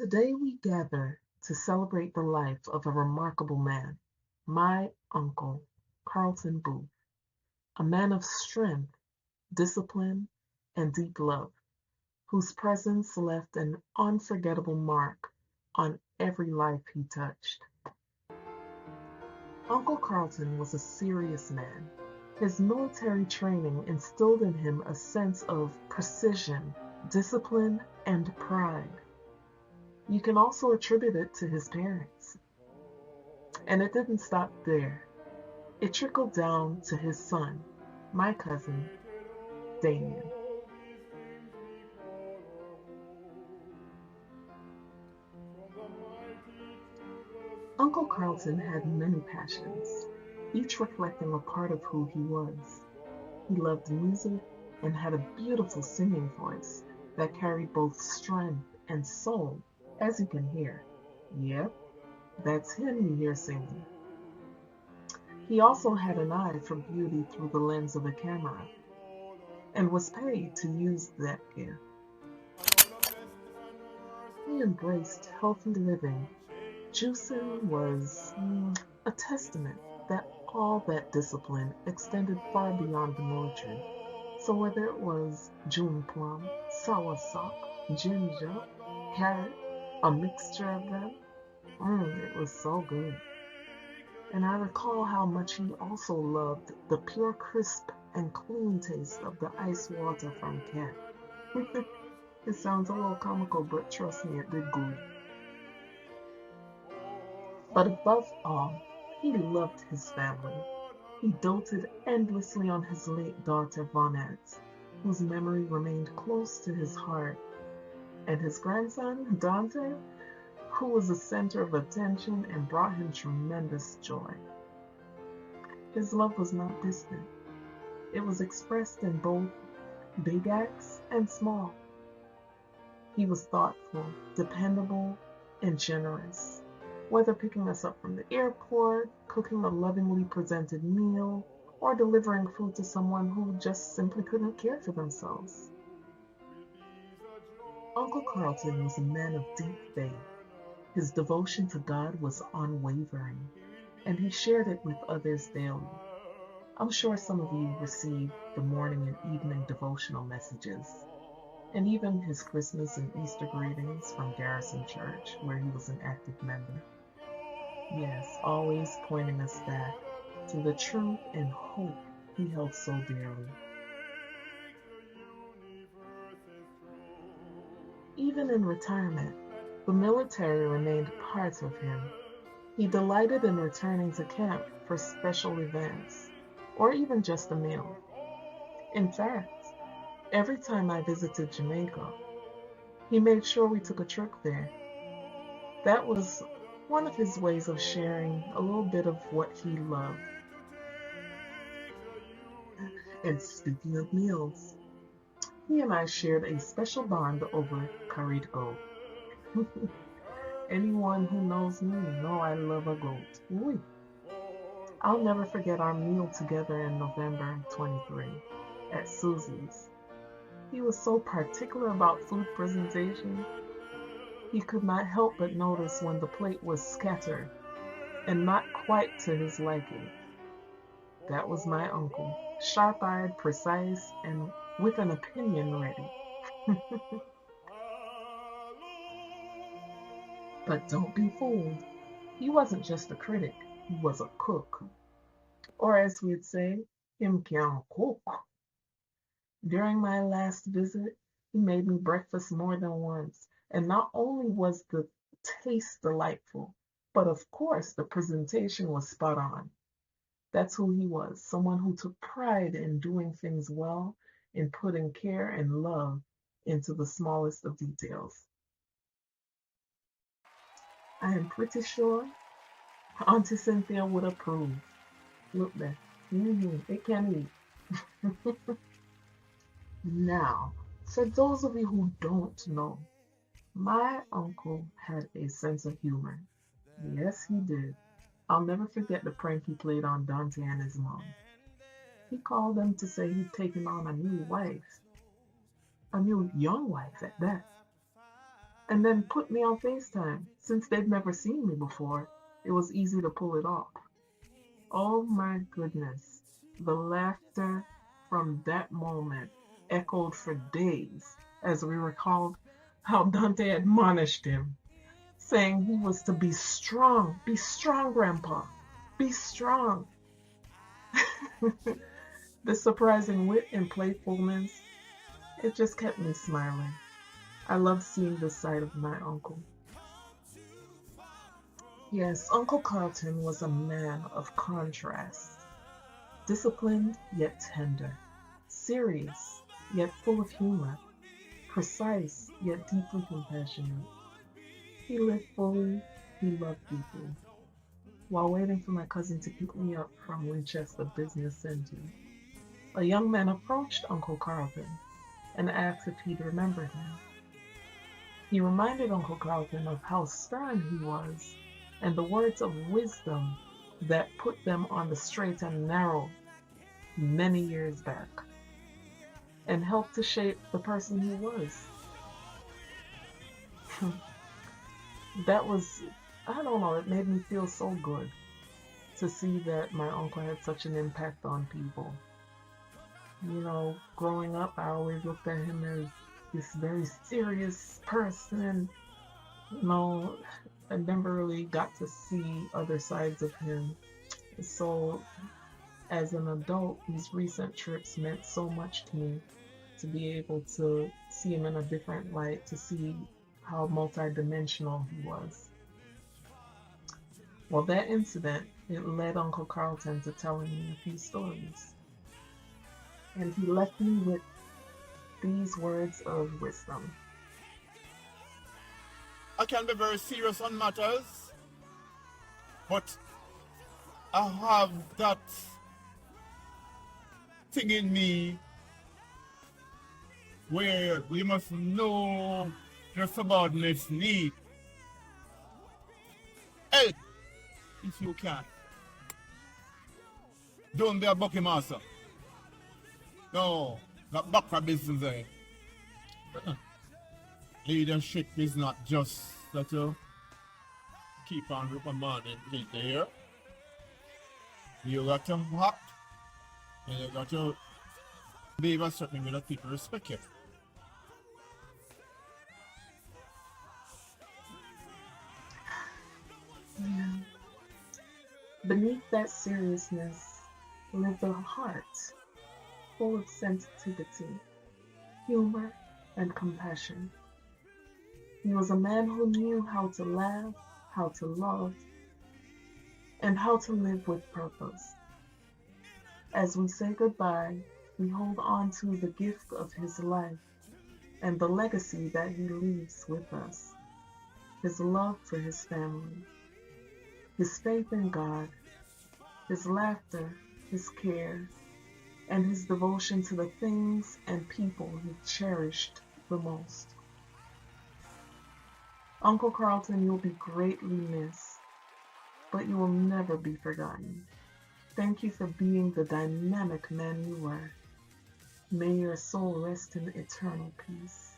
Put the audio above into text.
Today we gather to celebrate the life of a remarkable man, my Uncle Carlton Booth, a man of strength, discipline, and deep love, whose presence left an unforgettable mark on every life he touched. Uncle Carlton was a serious man. His military training instilled in him a sense of precision, discipline, and pride. You can also attribute it to his parents. And it didn't stop there. It trickled down to his son, my cousin, Damien. Uncle Carlton had many passions, each reflecting a part of who he was. He loved music and had a beautiful singing voice that carried both strength and soul, as you can hear. Yep, that's him you hear singing. He also had an eye for beauty through the lens of a camera and was paid to use that gift. He embraced healthy living. Juicing was a testament that all that discipline extended far beyond the military. So whether it was June plum, soursop, ginger, carrot, a mixture of them, it was so good. And I recall how much he also loved the pure crisp and clean taste of the ice water from Cat. It sounds a little comical, but trust me, it did good. But above all, he loved his family. He doted endlessly on his late daughter Vonette, whose memory remained close to his heart, and his grandson Dante, who was the center of attention and brought him tremendous joy. His love was not distant. It was expressed in both big acts and small. He was thoughtful, dependable, and generous. Whether picking us up from the airport, cooking a lovingly presented meal, or delivering food to someone who just simply couldn't care for themselves. Uncle Carlton was a man of deep faith. His devotion to God was unwavering, and he shared it with others daily. I'm sure some of you received the morning and evening devotional messages, and even his Christmas and Easter greetings from Garrison Church, where he was an active member. Yes, always pointing us back to the truth and hope he held so dearly. Even in retirement, the military remained part of him. He delighted in returning to camp for special events, or even just a meal. In fact, every time I visited Jamaica, he made sure we took a trip there. That was one of his ways of sharing a little bit of what he loved. And speaking of meals, he and I shared a special bond over curried goat. Anyone who knows me know I love a goat. Oui. I'll never forget our meal together in November 23 at Susie's. He was so particular about food presentation. He could not help but notice when the plate was scattered and not quite to his liking. That was my uncle, sharp-eyed, precise, and with an opinion ready. But don't be fooled. He wasn't just a critic, he was a cook. Or as we'd say, him can cook. During my last visit, he made me breakfast more than once. And not only was the taste delightful, but of course the presentation was spot on. That's who he was, someone who took pride in doing things well, in putting care and love into the smallest of details. I am pretty sure Auntie Cynthia would approve. Look there. It can eat. Now, for those of you who don't know, my uncle had a sense of humor. Yes, he did. I'll never forget the prank he played on Dante and his mom. He called them to say he'd taken on a new wife, a new young wife at that. and then put me on FaceTime. Since they'd never seen me before, it was easy to pull it off. Oh my goodness, the laughter from that moment echoed for days as we recalled how Dante admonished him, saying he was to be strong, Grandpa, be strong. The surprising wit and playfulness, it just kept me smiling. I loved seeing this side of my uncle. Yes, Uncle Carlton was a man of contrast, disciplined yet tender, serious yet full of humor, precise yet deeply compassionate. He lived fully, he loved deeply. While waiting for my cousin to pick me up from Winchester Business Center, a young man approached Uncle Carlton and asked if he'd remember him. He reminded Uncle Carlton of how stern he was and the words of wisdom that put them on the straight and narrow many years back and helped to shape the person he was. That was, I don't know, it made me feel so good to see that my uncle had such an impact on people. You know, growing up, I always looked at him as this very serious person. You know, I never really got to see other sides of him. So, as an adult, these recent trips meant so much to me to be able to see him in a different light, to see how multidimensional he was. Well, that incident, it led Uncle Carlton to telling me a few stories. And he left me with these words of wisdom. I can be very serious on matters, but I have that thing in me where you must know your subordinates' need. Help if you can. Don't be a bucky master. No, that back business there. Leadership is not just that you keep on reprimanding people here. You got to act and you got to behave a certain way that people respect you. Yeah. Beneath that seriousness lived a heart full of sensitivity, humor, and compassion. He was a man who knew how to laugh, how to love, and how to live with purpose. As we say goodbye, we hold on to the gift of his life and the legacy that he leaves with us, his love for his family, his faith in God, his laughter, his care, and his devotion to the things and people he cherished the most. Uncle Carlton, you'll be greatly missed, but you will never be forgotten. Thank you for being the dynamic man you were. May your soul rest in eternal peace.